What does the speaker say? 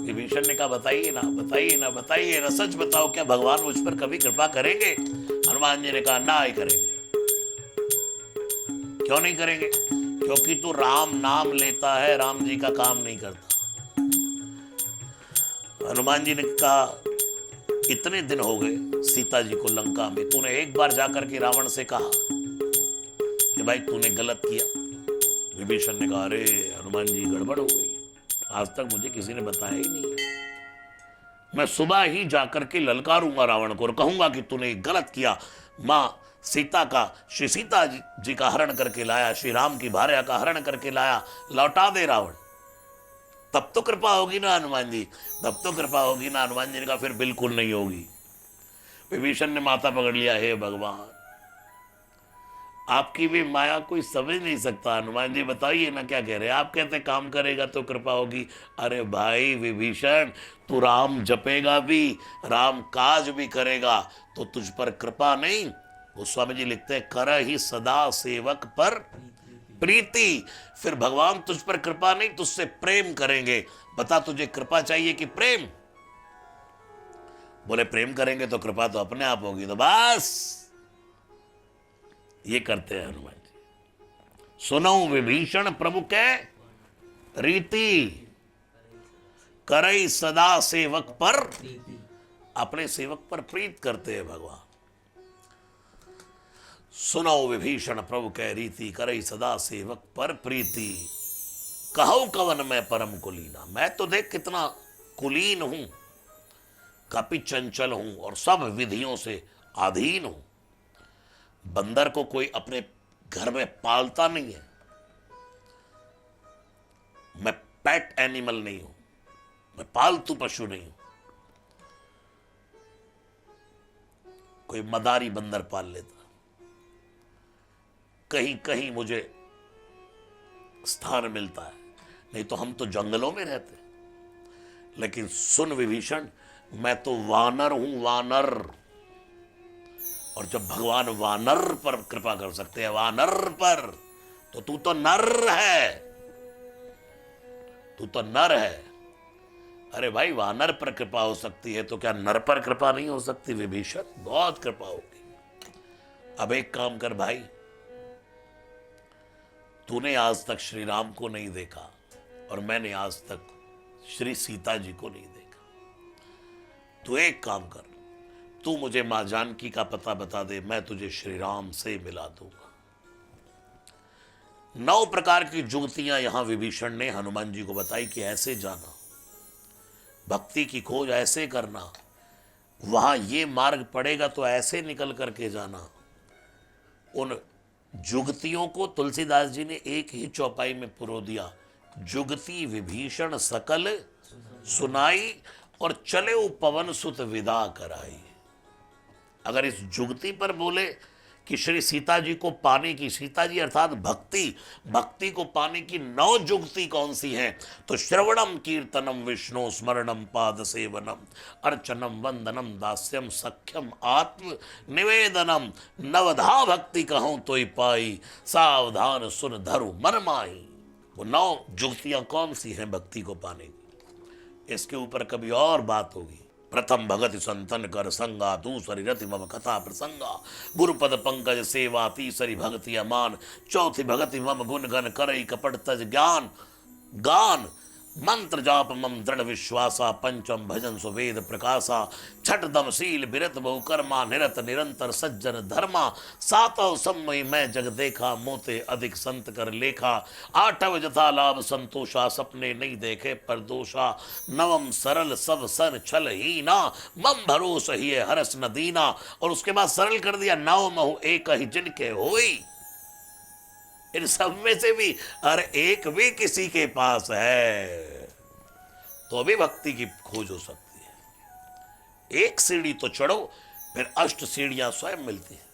विभीषण ने कहा बताइए ना, बताइए ना, बताइए ना, सच बताओ, क्या भगवान मुझ पर कभी कृपा करेंगे? हनुमान जी ने कहा ना ही करेंगे। क्यों नहीं करेंगे? क्योंकि तू राम नाम लेता है, राम जी का काम नहीं करता। हनुमान जी ने कहा इतने दिन हो गए सीता जी को लंका में, तूने एक बार जाकर के रावण से कहा कि भाई तूने गलत किया? विभीषण ने कहा अरे हनुमान जी गड़बड़ हो गई, आज तक मुझे किसी ने बताया ही नहीं है। मैं सुबह ही जाकर के ललकारूंगा रावण को और कहूंगा कि तूने गलत किया। मां सीता का, श्री सीता जी का हरण करके लाया, श्री राम की भार्या का हरण करके लाया, लौटा दे रावण। तब तो कृपा होगी ना हनुमान जी, तब तो कृपा होगी ना। हनुमान जी ने कहा फिर बिल्कुल नहीं होगी। विभीषण ने माथा पकड़ लिया, हे भगवान आपकी भी माया कोई समझ नहीं सकता। हनुमान जी बताइए ना क्या कह रहे हैं? आप कहते काम करेगा तो कृपा होगी। अरे भाई विभीषण, तू राम जपेगा भी, राम काज भी करेगा तो तुझ पर कृपा नहीं। गोस्वामी जी लिखते हैं कर ही सदा सेवक पर प्रीति। फिर भगवान तुझ पर कृपा नहीं, तुझसे प्रेम करेंगे। बता तुझे कृपा चाहिए कि प्रेम? बोले प्रेम करेंगे तो कृपा तो अपने आप होगी। तो बस ये करते हैं हनुमान जी। सुनो विभीषण प्रभु के रीति, करई सदा सेवक पर, अपने सेवक पर प्रीत करते हैं भगवान। सुनो विभीषण प्रभु के रीति, करई सदा सेवक पर प्रीति। कहो कवन मैं परम कुलीना, मैं तो देख कितना कुलीन हूं, कपि चंचल हूं और सब विधियों से अधीन हूं। बंदर को कोई अपने घर में पालता नहीं है। मैं पेट एनिमल नहीं हूं, मैं पालतू पशु नहीं हूं। कोई मदारी बंदर पाल लेता, कहीं कहीं मुझे स्थान मिलता है, नहीं तो हम तो जंगलों में रहते। लेकिन सुन विभीषण, मैं तो वानर हूं, वानर। और जब भगवान वानर पर कृपा कर सकते हैं, वानर पर, तो तू तो नर है, तू तो नर है। अरे भाई वानर पर कृपा हो सकती है तो क्या नर पर कृपा नहीं हो सकती? विभीषण बहुत कृपा होगी। अब एक काम कर भाई, तूने आज तक श्री राम को नहीं देखा और मैंने आज तक श्री सीता जी को नहीं देखा। तू एक काम कर, तू मुझे मां जानकी का पता बता दे, मैं तुझे श्री राम से मिला दूंगा। 9 प्रकार की जुगतियां यहां विभीषण ने हनुमान जी को बताई कि ऐसे जाना, भक्ति की खोज ऐसे करना, वहां ये मार्ग पड़ेगा तो ऐसे निकल करके जाना। उन जुगतियों को तुलसीदास जी ने एक ही चौपाई में पुरो दिया, जुगति विभीषण सकल सुनाई और चले पवन सुत विदा कराई। अगर इस जुगति पर बोले कि श्री सीता जी को पाने की, सीता जी अर्थात भक्ति, भक्ति को पाने की 9 जुगति कौन सी हैं? तो श्रवणम कीर्तनम विष्णु स्मरणम पाद सेवनम अर्चनम वंदनम दास्यम सख्यम आत्म निवेदनम नवधा भक्ति कहूं तो पाई सावधान सुन धरु मन माई। वो 9 जुगतियां कौन सी हैं भक्ति को पाने की? इसके ऊपर कभी और बात होगी। प्रथम भगति संतन कर संगा, दूसरी रति मम कथा प्रसंगा, गुरुपद पंकज सेवा, तीसरी भक्ति अमान, चौथी भगति मम गुण गण करई कपट तज ज्ञान गान, मंत्र जाप मम दृढ़ विश्वासा, पंचम भजन सुवेद प्रकाशा, छठ दम शील बिरत बहु कर्मा, निरत निरंतर सज्जन धर्मा, सातव सम्मय मैं जग देखा, मोते अधिक संत कर लेखा, आठव जथा लाभ संतोषा, सपने नहीं देखे पर दोषा, नवम सरल सब सन छल हीना, मम भरोस ही हरस न दीना। और उसके बाद सरल कर दिया, नव महु एक ही जिनके होई। इन सब में से भी हर एक भी किसी के पास है तो भी भक्ति की खोज हो सकती है। एक सीढ़ी तो चढ़ो, फिर 8 सीढ़ियां स्वयं मिलती है।